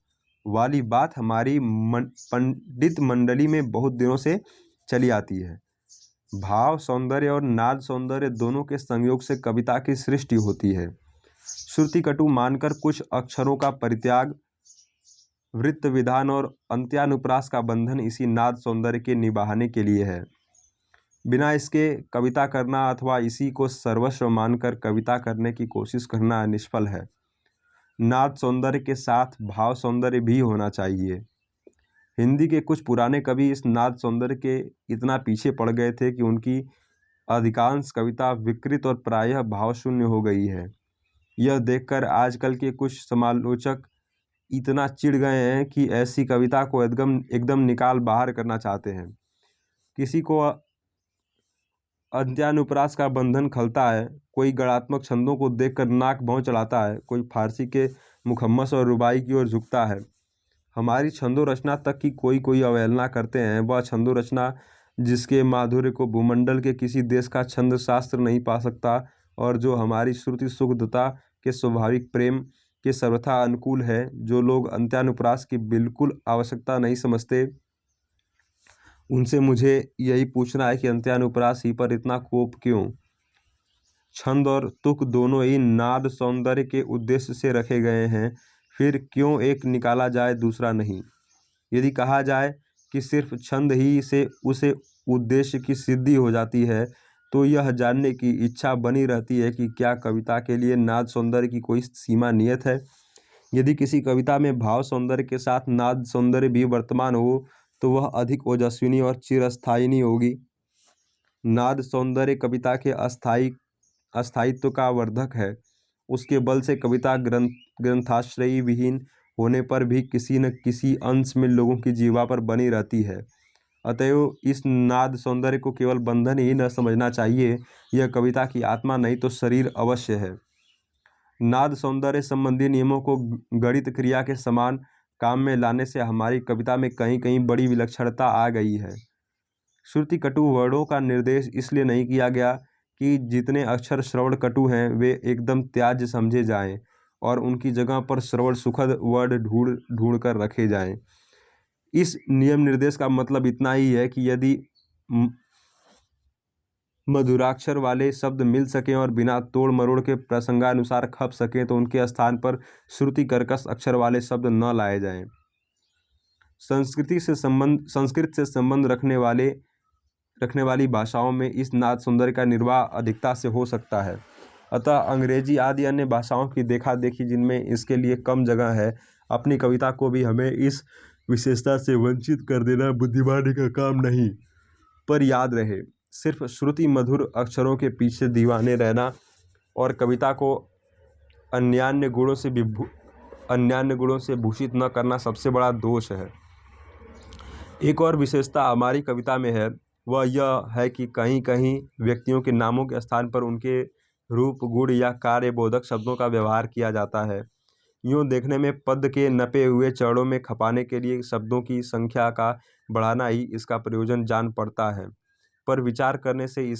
वाली बात हमारी पंडित मंडली में बहुत दिनों से चली आती है। भाव सौंदर्य और नाद सौंदर्य दोनों के संयोग से कविता की सृष्टि होती है। श्रुति कटु मानकर कुछ अक्षरों का परित्याग, वृत्त विधान और अंत्यानुप्रास का बंधन इसी नाद सौंदर्य के निभाने के लिए है। बिना इसके कविता करना अथवा इसी को सर्वस्व मानकर कविता करने की कोशिश करना निष्फल है। नाद सौंदर्य के साथ भाव सौंदर्य भी होना चाहिए। हिंदी के कुछ पुराने कवि इस नाद सौंदर्य के इतना पीछे पड़ गए थे कि उनकी अधिकांश कविता विकृत और प्रायः भावशून्य हो गई है। यह देखकर आजकल के कुछ समालोचक इतना चिढ़ गए हैं कि ऐसी कविता को एकदम निकाल बाहर करना चाहते हैं। किसी को अंत्यानुप्रास का बंधन खलता है, कोई गणात्मक छंदों को देखकर नाक भौं चढ़ाता है, कोई फारसी के मुखम्मस और रुबाई की ओर झुकता है। हमारी छंदो रचना तक की कोई अवहेलना करते हैं। वह छंदो रचना जिसके माधुर्य को भूमंडल के किसी देश का छंद शास्त्र नहीं पा सकता और जो हमारी श्रुति सुखदता के स्वाभाविक प्रेम के सर्वथा अनुकूल है, जो लोग अंत्यानुप्रास की बिल्कुल आवश्यकता नहीं समझते, उनसे मुझे यही पूछना है कि अंत्यानुप्रास ही पर इतना कोप क्यों? छंद और तुक दोनों ही नाद सौंदर्य के उद्देश्य से रखे गए हैं, फिर क्यों एक निकाला जाए दूसरा नहीं? यदि कहा जाए कि सिर्फ छंद ही से उसे उद्देश्य की सिद्धि हो जाती है, तो यह जानने की इच्छा बनी रहती है कि क्या कविता के लिए नाद सौंदर्य की कोई सीमा नियत है? यदि किसी कविता में भाव सौंदर्य के साथ नाद सौंदर्य भी वर्तमान हो तो वह अधिक ओजस्विनी और चिरस्थायिनी होगी। नाद सौंदर्य कविता के अस्थायित्व का वर्धक है। उसके बल से कविता ग्रंथाश्रयी विहीन होने पर भी किसी न किसी अंश में लोगों की जीवा पर बनी रहती है। अतएव इस नाद सौंदर्य को केवल बंधन ही न समझना चाहिए, यह कविता की आत्मा नहीं तो शरीर अवश्य है। नाद सौंदर्य संबंधी नियमों को गणित क्रिया के समान काम में लाने से हमारी कविता में कहीं कहीं बड़ी विलक्षणता आ गई है। श्रुति कटु वर्णों का निर्देश इसलिए नहीं किया गया कि जितने अक्षर श्रवण कटु हैं वे एकदम त्याज्य समझे जाएं और उनकी जगह पर श्रवण सुखद वर्ड ढूंढ कर रखे जाएं। इस नियम निर्देश का मतलब इतना ही है कि यदि मधुराक्षर वाले शब्द मिल सकें और बिना तोड़ मरोड़ के प्रसंगानुसार खप सकें तो उनके स्थान पर श्रुति कर्कश अक्षर वाले शब्द न लाए जाएं। संस्कृत से संबंध रखने वाली भाषाओं में इस नाद सौंदर्य का निर्वाह अधिकता से हो सकता है। अतः अंग्रेजी आदि अन्य भाषाओं की देखा देखी जिनमें इसके लिए कम जगह है, अपनी कविता को भी हमें इस विशेषता से वंचित कर देना बुद्धिमानी का काम नहीं। पर याद रहे, सिर्फ श्रुति मधुर अक्षरों के पीछे दीवाने रहना और कविता को अन्यान्य गुणों से भूषित न करना सबसे बड़ा दोष है। एक और विशेषता हमारी कविता में है, वह यह है कि कहीं कहीं व्यक्तियों के नामों के स्थान पर उनके रूप, गुण या कार्यबोधक शब्दों का व्यवहार किया जाता है। यूँ देखने में पद के नपे हुए चरणों में खपाने के लिए शब्दों की संख्या का बढ़ाना ही इसका प्रयोजन जान पड़ता है, पर विचार करने से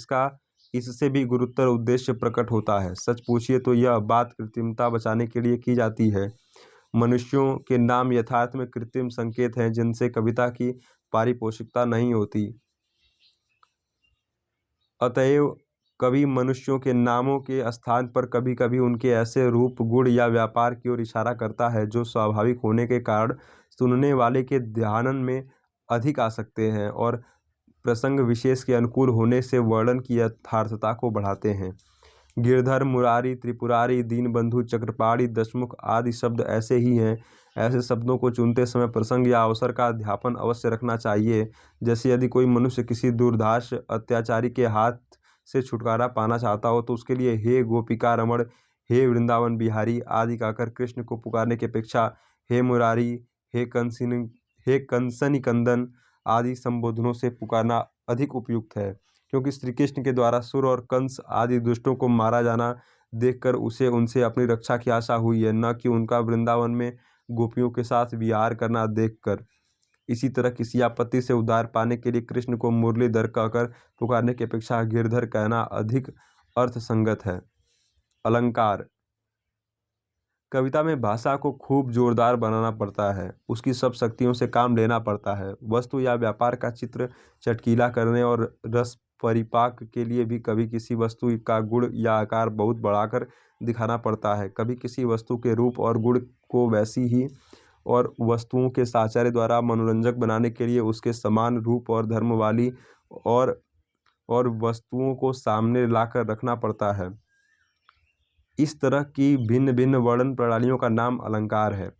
इससे भी गुरुतर उद्देश्य प्रकट होता है। सच पूछिए तो यह बात कृत्रिमता बचाने के लिए की जाती है। मनुष्यों के नाम यथार्थ में कृत्रिम संकेत हैं जिनसे कविता की पारिपोषिकता नहीं होती। अतएव कवि मनुष्यों के नामों के स्थान पर कभी कभी उनके ऐसे रूप, गुण या व्यापार की ओर इशारा करता है जो स्वाभाविक होने के कारण सुनने वाले के ध्यान में अधिक आ सकते हैं और प्रसंग विशेष के अनुकूल होने से वर्णन की यथार्थता को बढ़ाते हैं। गिरधर, मुरारी, त्रिपुरारी, दीनबंधु, चक्रपाणी, दशमुख आदि शब्द ऐसे ही हैं। ऐसे शब्दों को चुनते समय प्रसंग या अवसर का अध्यापन अवश्य रखना चाहिए। जैसे यदि कोई मनुष्य किसी दुर्दाश अत्याचारी के हाथ से छुटकारा पाना चाहता हो तो उसके लिए हे गोपिका रमण, हे वृंदावन बिहारी आदि कहकर कृष्ण को पुकारने की अपेक्षा हे मुरारी, हे कंसनी कंदन आदि संबोधनों से पुकारना अधिक उपयुक्त है, क्योंकि श्री कृष्ण के द्वारा सुर और कंस आदि दुष्टों को मारा जाना देखकर उसे उनसे अपनी रक्षा की आशा हुई है, न कि उनका वृंदावन में गोपियों के साथ विहार करना देखकर। इसी तरह किसी आपत्ति से उद्धार पाने के लिए कृष्ण को मुरलीधर कहकर पुकारने की अपेक्षा गिरधर कहना अधिक अर्थ संगत है। अलंकार। कविता में भाषा को खूब जोरदार बनाना पड़ता है, उसकी सब शक्तियों से काम लेना पड़ता है। वस्तु या व्यापार का चित्र चटकीला करने और रस परिपाक के लिए भी कभी किसी वस्तु का गुण या आकार बहुत बढ़ाकर दिखाना पड़ता है। कभी किसी वस्तु के रूप और गुण को वैसी ही और वस्तुओं के साचार्य द्वारा मनोरंजक बनाने के लिए उसके समान रूप और धर्म वाली और वस्तुओं को सामने लाकर रखना पड़ता है। इस तरह की भिन्न भिन्न वर्णन प्रणालियों का नाम अलंकार है।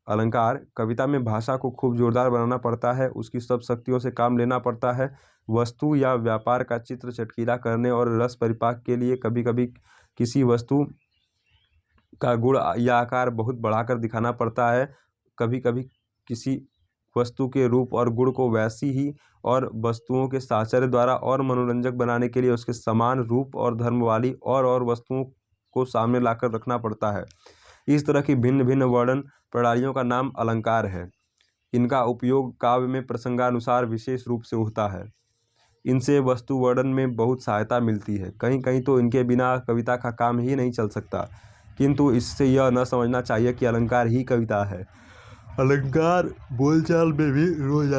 अलंकार कविता में भाषा को खूब जोरदार बनाना पड़ता है, उसकी सब शक्तियों से काम लेना पड़ता है। वस्तु या व्यापार का चित्र चटकीला करने और रस परिपाक के लिए कभी कभी किसी वस्तु का गुण या आकार बहुत बढ़ाकर दिखाना पड़ता है। कभी कभी किसी वस्तु के रूप और गुण को वैसी ही और वस्तुओं के साचार्य द्वारा और मनोरंजक बनाने के लिए उसके समान रूप और धर्म वाली और वस्तुओं को सामने लाकर रखना पड़ता है। इस तरह की भिन्न भिन्न वर्णन प्रणालियों का नाम अलंकार है। इनका उपयोग काव्य में प्रसंगानुसार विशेष रूप से होता है। इनसे वस्तु वर्णन में बहुत सहायता मिलती है। कहीं कहीं तो इनके बिना कविता का काम ही नहीं चल सकता, किंतु इससे यह न समझना चाहिए कि अलंकार ही कविता है। अलंकार बोलचाल में भी रोज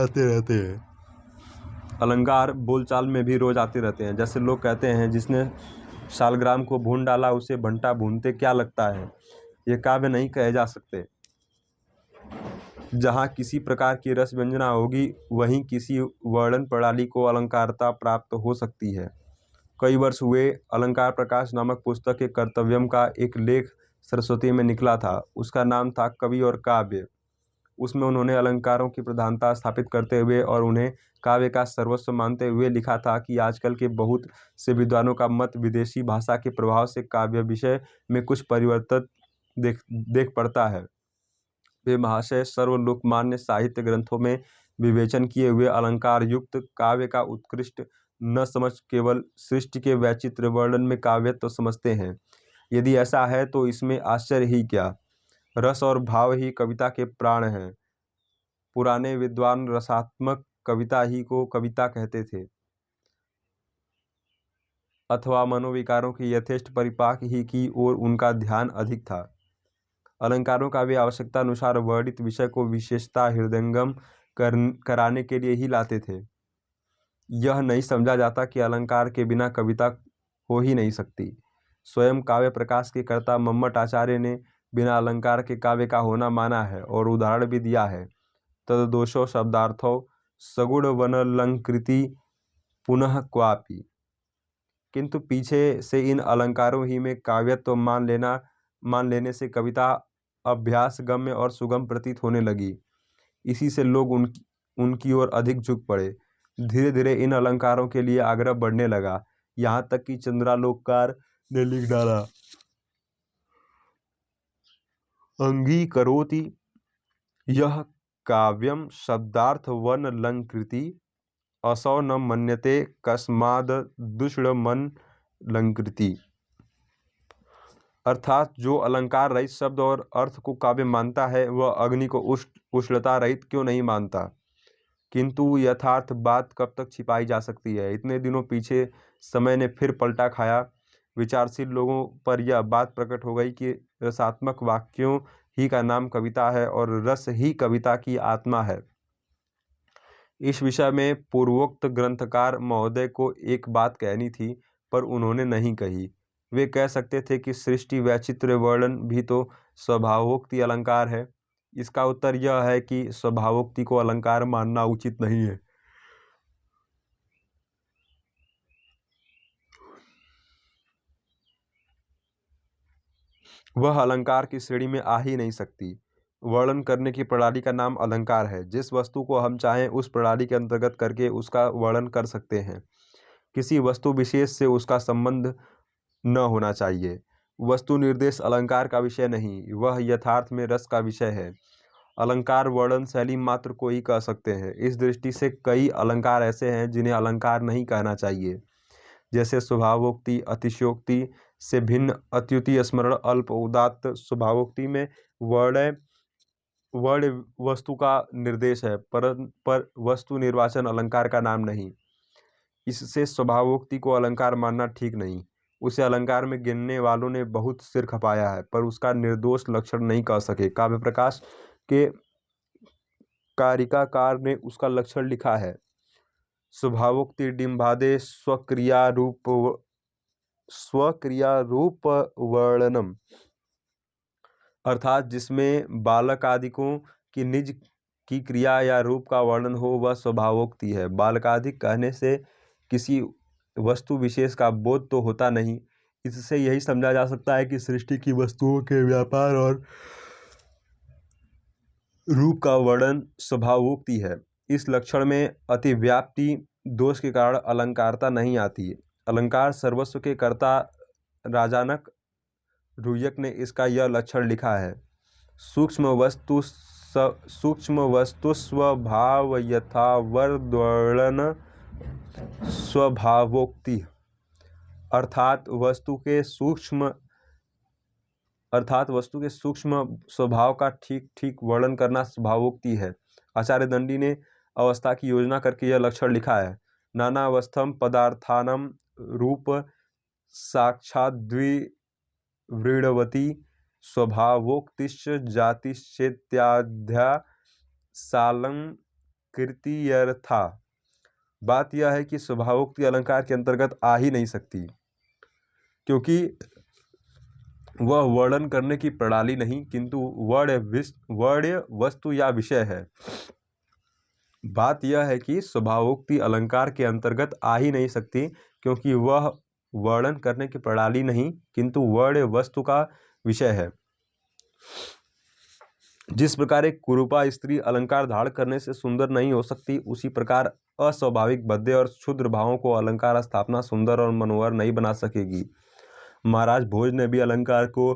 आते रहते हैं। जैसे लोग कहते हैं, जिसने शालग्राम को भून डाला उसे भंटा भूनते क्या लगता है। ये काव्य नहीं कहे जा सकते। जहाँ किसी प्रकार की रस व्यंजना होगी वहीं किसी वर्णन प्रणाली को अलंकारता प्राप्त हो सकती है। कई वर्ष हुए अलंकार प्रकाश नामक पुस्तक के कर्तव्यम का एक लेख सरस्वती में निकला था। उसका नाम था कवि और काव्य। उसमें उन्होंने अलंकारों की प्रधानता स्थापित करते हुए और उन्हें काव्य का सर्वस्व मानते हुए लिखा था कि आजकल के बहुत से विद्वानों का मत विदेशी भाषा के प्रभाव से काव्य विषय में कुछ परिवर्तन देख पड़ता है। वे महाशय सर्वलोकमान्य साहित्य ग्रंथों में विवेचन किए हुए अलंकार युक्त काव्य का उत्कृष्ट न समझ केवल सृष्टि के वैचित्र वर्णन में काव्यत्व समझते हैं। यदि ऐसा है तो इसमें आश्चर्य ही क्या। रस और भाव ही कविता के प्राण हैं। पुराने विद्वान रसात्मक कविता ही को कविता कहते थे, अथवा मनोविकारों के यथेष्ट परिपाक ही की ओर उनका ध्यान अधिक था। अलंकारों का वे आवश्यकता अनुसार वर्णित विषय को विशेषता हृदयंगम कराने के लिए ही लाते थे। यह नहीं समझा जाता कि अलंकार के बिना कविता हो ही नहीं सकती। स्वयं काव्य प्रकाश के कर्ता मम्मट आचार्य ने बिना अलंकार के काव्य का होना माना है और उदाहरण भी दिया है। तददोषो शब्दार्थो सगुण वनलंकृति पुनः क्वापि। किंतु पीछे से इन अलंकारों ही में काव्यत्व मान लेने से कविता अभ्यास गम्य और सुगम प्रतीत होने लगी। इसी से लोग उनकी ओर अधिक झुक पड़े। धीरे धीरे इन अलंकारों के लिए आग्रह बढ़ने लगा, यहाँ तक कि चंद्रालोककार ने लिख डाला, अंगीकरोति यह काव्यम शब्दार्थ वर्णलंकृति असौ न मन्यते कस्माद दुष्णमन लंकृति। अर्थात जो अलंकार रहित शब्द और अर्थ को काव्य मानता है वह अग्नि को उष्णता रहित क्यों नहीं मानता। किंतु यथार्थ बात कब तक छिपाई जा सकती है। इतने दिनों पीछे समय ने फिर पलटा खाया। विचारशील लोगों पर यह बात प्रकट हो गई कि रसात्मक वाक्यों ही का नाम कविता है और रस ही कविता की आत्मा है। इस विषय में पूर्वोक्त ग्रंथकार महोदय को एक बात कहनी थी, पर उन्होंने नहीं कही। वे कह सकते थे कि सृष्टि वैचित्र्य वर्णन भी तो स्वभावोक्ति अलंकार है। इसका उत्तर यह है कि स्वभावोक्ति को अलंकार मानना उचित नहीं है। वह अलंकार की श्रेणी में आ ही नहीं सकती। वर्णन करने की प्रणाली का नाम अलंकार है। जिस वस्तु को हम चाहें उस प्रणाली के अंतर्गत करके उसका वर्णन कर सकते हैं। किसी वस्तु विशेष से उसका संबंध न होना चाहिए। वस्तु निर्देश अलंकार का विषय नहीं, वह यथार्थ में रस का विषय है। अलंकार वर्णन शैली मात्र को ही कह सकते हैं। इस दृष्टि से कई अलंकार ऐसे हैं जिन्हें अलंकार नहीं कहना चाहिए, जैसे स्वभावोक्ति, अतिशयोक्ति से भिन्न अत्युति, स्मरण, अल्प, उदात्त। स्वभावोक्ति में वर्ण वस्तु का निर्देश है, पर वस्तु निर्वाचन अलंकार का नाम नहीं। इससे स्वभावोक्ति को अलंकार मानना ठीक नहीं। उसे अलंकार में गिनने वालों ने बहुत सिर खपाया है, पर उसका निर्दोष लक्षण नहीं कह सके। काव्य प्रकाश के कारिकाकार ने उसका लक्षण लिखा है, स्वभावोक्ति डिंबादे स्वक्रिया रूप वर्णनम। अर्थात जिसमें बालकादिकों की निज की क्रिया या रूप का वर्णन हो वह स्वभावोक्ति है। बालकादिक कहने से किसी वस्तु विशेष का बोध तो होता नहीं। इससे यही समझा जा सकता है कि सृष्टि की वस्तुओं के व्यापार और रूप का वर्णन स्वभावोक्ति है। इस लक्षण में अतिव्याप्ति दोष के कारण अलंकारता नहीं आती। अलंकार सर्वस्व के कर्ता राजानक रुयक ने इसका यह लक्षण लिखा है, सूक्ष्म वस्तु स्वभाव यथावर्णन स्वभावोक्ति। अर्थात वस्तु के सूक्ष्म स्वभाव का ठीक ठीक वर्णन करना स्वभावोक्ति है। आचार्य दंडी ने अवस्था की योजना करके यह लक्षण लिखा है, नानावस्थम पदार्थानम रूप साक्षात् द्विवृणवती स्वभावोक्तिश्च जातिश्चेत्याद्या सालंकृतियर्था। बात यह है कि स्वभावोक्ति अलंकार के अंतर्गत आ ही नहीं सकती, क्योंकि वह वर्णन करने की प्रणाली नहीं किंतु वर्ण वस्तु या विषय है। बात यह है कि स्वभावोक्ति अलंकार के अंतर्गत आ ही नहीं सकती, क्योंकि वह वर्णन करने की प्रणाली नहीं किंतु वर्ण वस्तु का विषय है। जिस प्रकार एक कुरूपा स्त्री अलंकार धारण करने से सुंदर नहीं हो सकती, उसी प्रकार अस्वाभाविक भद्दे और क्षुद्र भावों को अलंकार स्थापना सुंदर और मनोहर नहीं बना सकेगी। महाराज भोज ने भी अलंकार को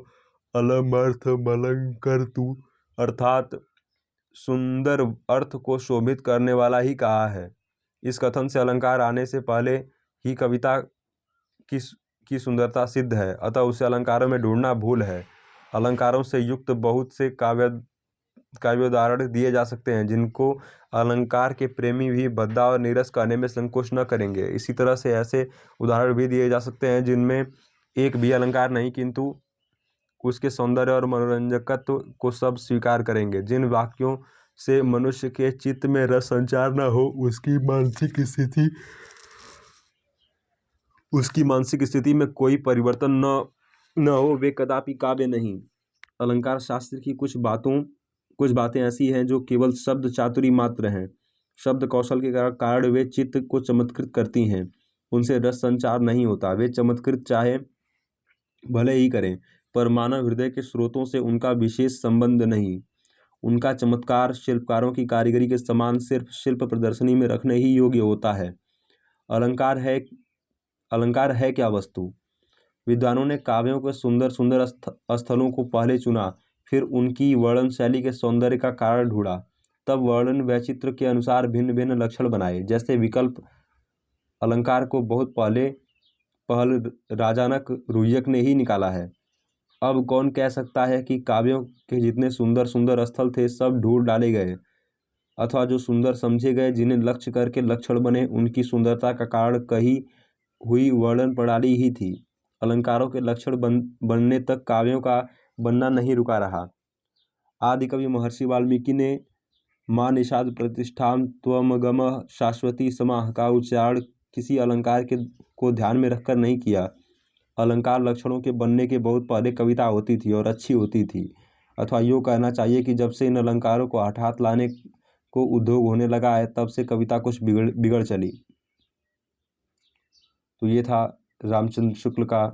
अलमर्थमलंकर्तु अर्थात सुंदर अर्थ को शोभित करने वाला ही कहा है। इस कथन से अलंकार आने से पहले ही कविता की सुंदरता सिद्ध है, अतः उसे अलंकारों में ढूंढना भूल है। अलंकारों से युक्त बहुत से काव्योदाहरण दिए जा सकते हैं, जिनको अलंकार के प्रेमी भी भद्दा और नीरस कहने में संकोच न करेंगे। इसी तरह से ऐसे उदाहरण भी दिए जा सकते हैं जिनमें एक भी अलंकार नहीं किंतु उसके सौंदर्य और मनोरंजकत्व को सब स्वीकार करेंगे। जिन वाक्यों से मनुष्य के चित्त में रस संचार न हो, उसकी मानसिक स्थिति में कोई परिवर्तन न हो, वे कदापि काव्य नहीं। अलंकार शास्त्र की कुछ बातें ऐसी हैं जो केवल शब्द चातुरी मात्र हैं। शब्द कौशल के कारण वे चित्त को चमत्कृत करती हैं। उनसे रस संचार नहीं होता। वे चमत्कृत चाहे भले ही करें, पर मानव हृदय के स्रोतों से उनका विशेष संबंध नहीं। उनका चमत्कार शिल्पकारों की कारीगरी के समान सिर्फ शिल्प प्रदर्शनी में रखने ही योग्य होता है। अलंकार है क्या वस्तु? विद्वानों ने काव्यों के सुंदर सुंदर स्थलों को पहले चुना, फिर उनकी वर्णन शैली के सौंदर्य का कारण ढूंढा, तब वर्णन वैचित्र के अनुसार भिन्न भिन्न लक्षण बनाए। जैसे विकल्प अलंकार को बहुत पहल राजानक रुय्यक ने ही निकाला है। अब कौन कह सकता है कि काव्यों के जितने सुंदर सुंदर स्थल थे सब ढूंढ डाले गए, अथवा जो सुंदर समझे गए, जिन्हें लक्ष्य करके लक्षण बने, उनकी सुंदरता का कारण कही हुई वर्णन प्रणाली ही थी। अलंकारों के लक्षण बनने तक काव्यों का बनना नहीं रुका रहा। आदि कवि महर्षि वाल्मीकि ने मां निषाद प्रतिष्ठाम त्वमगमः शाश्वती समाः का उच्चारण किसी अलंकार को ध्यान में रखकर नहीं किया। अलंकार लक्षणों के बनने के बहुत पहले कविता होती थी और अच्छी होती थी, अथवा यूँ कहना चाहिए कि जब से इन अलंकारों को हठात लाने को उद्योग होने लगा है, तब से कविता कुछ बिगड़ चली। तो ये था रामचंद्र शुक्ल का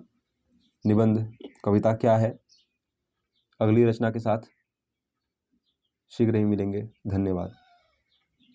निबंध कविता क्या है। अगली रचना के साथ शीघ्र ही मिलेंगे। धन्यवाद।